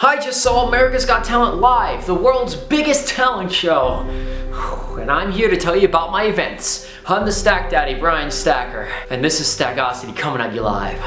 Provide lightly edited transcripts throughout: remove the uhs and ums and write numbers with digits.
I just saw America's Got Talent Live, the world's biggest talent show. And I'm here to tell you about my events. I'm the Stack Daddy, Brian Stacker, and this is Stackocity coming at you live.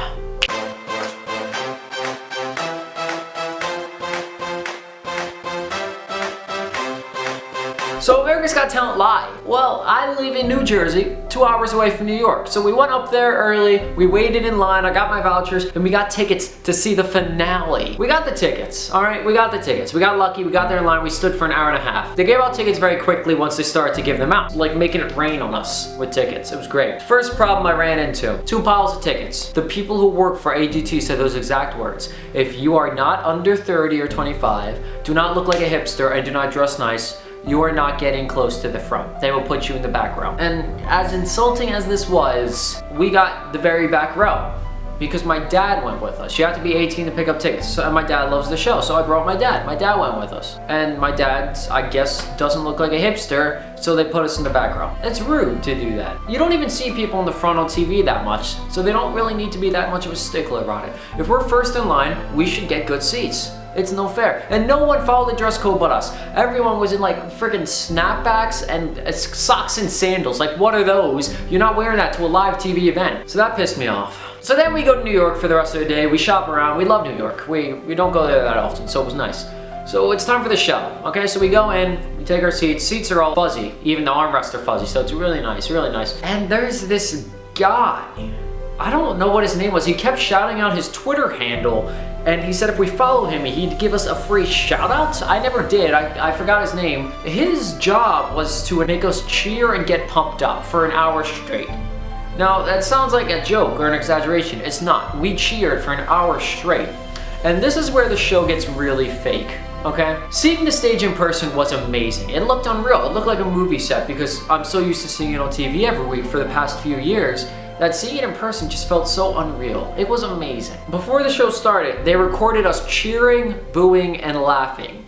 So America's Got Talent Live. Well, I live in New Jersey, 2 hours away from New York. So we went up there early, we waited in line, I got my vouchers, and we got tickets to see the finale. We got the tickets, all right? We got the tickets. We got lucky, we got there in line, we stood for an hour and a half. They gave out tickets very quickly once they started to give them out, like making it rain on us with tickets. It was great. First problem I ran into, 2 piles of tickets. The people who work for AGT said those exact words. If you are not under 30 or 25, do not look like a hipster, and do not dress nice, you are not getting close to the front. They will put you in the back row. And as insulting as this was, we got the very back row because my dad went with us. You have to be 18 to pick up tickets. So, and my dad loves the show, so I brought my dad. My dad went with us. And my dad, I guess, doesn't look like a hipster, so they put us in the back row. It's rude to do that. You don't even see people in the front on TV that much, so they don't really need to be that much of a stickler about it. If we're first in line, we should get good seats. It's no fair. And no one followed the dress code but us. Everyone was in like freaking snapbacks and socks and sandals. Like, what are those? You're not wearing that to a live TV event. So that pissed me off. So then we go to New York for the rest of the day. We shop around. We love New York. We don't go there that often, so it was nice. So it's time for the show. Okay, so we go in, we take our seats. Seats are all fuzzy, even the armrests are fuzzy, so it's really nice, really nice. And there's this guy. I don't know what his name was. He kept shouting out his Twitter handle, and he said if we follow him, he'd give us a free shout out. I never did. I forgot his name. His job was to make us cheer and get pumped up for an hour straight. Now, that sounds like a joke or an exaggeration. It's not. We cheered for an hour straight. And this is where the show gets really fake. Okay? Seeing the stage in person was amazing. It looked unreal. It looked like a movie set because I'm so used to seeing it on TV every week for the past few years that seeing it in person just felt so unreal. It was amazing. Before the show started, they recorded us cheering, booing, and laughing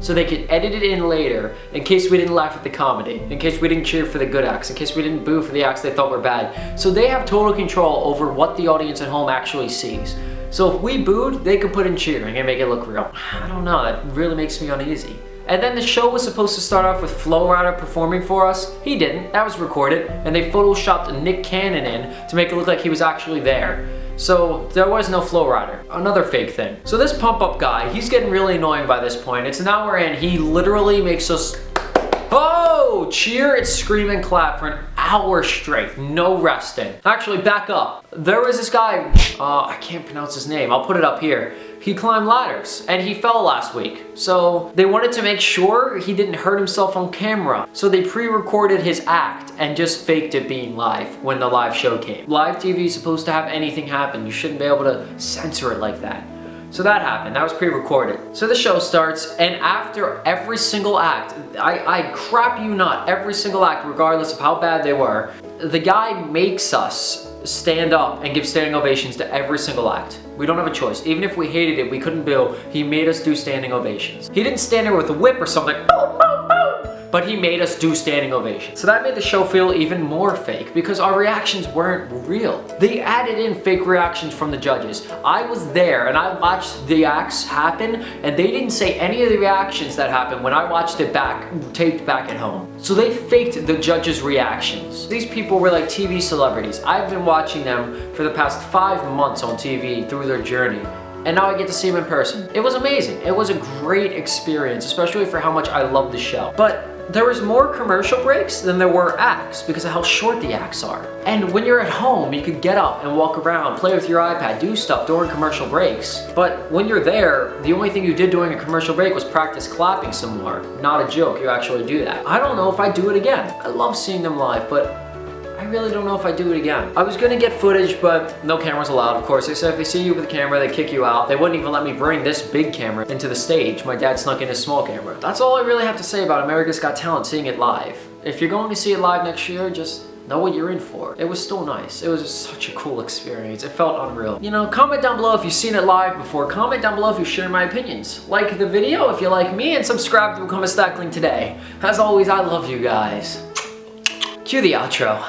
so they could edit it in later in case we didn't laugh at the comedy, in case we didn't cheer for the good acts, in case we didn't boo for the acts they thought were bad. So they have total control over what the audience at home actually sees. So if we booed, they could put in cheering and make it look real. I don't know, that really makes me uneasy. And then the show was supposed to start off with Flo Rida performing for us. He didn't, that was recorded, and they photoshopped Nick Cannon in to make it look like he was actually there. So there was no Flo Rida. Another fake thing. So this pump up guy, he's getting really annoying by this point. It's an hour in, he literally makes us, oh, cheer and scream and clap for an hour straight, no resting. Actually, back up. There was this guy, I can't pronounce his name, I'll put it up here. He climbed ladders and he fell last week. So they wanted to make sure he didn't hurt himself on camera. So they pre-recorded his act and just faked it being live when the live show came. Live TV is supposed to have anything happen. You shouldn't be able to censor it like that. So that happened, that was pre-recorded. So the show starts, and after every single act, I crap you not, every single act, regardless of how bad they were, the guy makes us stand up and give standing ovations to every single act. We don't have a choice. Even if we hated it, we couldn't boo, he made us do standing ovations. He didn't stand there with a whip or something, but he made us do standing ovations. So that made the show feel even more fake because our reactions weren't real. They added in fake reactions from the judges. I was there and I watched the acts happen and they didn't say any of the reactions that happened when I watched it back, taped back at home. So they faked the judges' reactions. These people were like TV celebrities. I've been watching them for the past 5 months on TV through their journey. And now I get to see them in person. It was amazing. It was a great experience, especially for how much I love the show. But there was more commercial breaks than there were acts because of how short the acts are. And when you're at home, you could get up and walk around, play with your iPad, do stuff during commercial breaks. But when you're there, the only thing you did during a commercial break was practice clapping some more. Not a joke, you actually do that. I don't know if I'd do it again. I love seeing them live, but I really don't know if I do it again. I was gonna get footage, but no cameras allowed, of course. They said if they see you with a camera, they kick you out. They wouldn't even let me bring this big camera into the stage. My dad snuck in his small camera. That's all I really have to say about America's Got Talent, seeing it live. If you're going to see it live next year, just know what you're in for. It was still nice. It was such a cool experience. It felt unreal. You know, comment down below if you've seen it live before. Comment down below if you share my opinions. Like the video if you like me, and subscribe to become a Stackling today. As always, I love you guys. Cue the outro.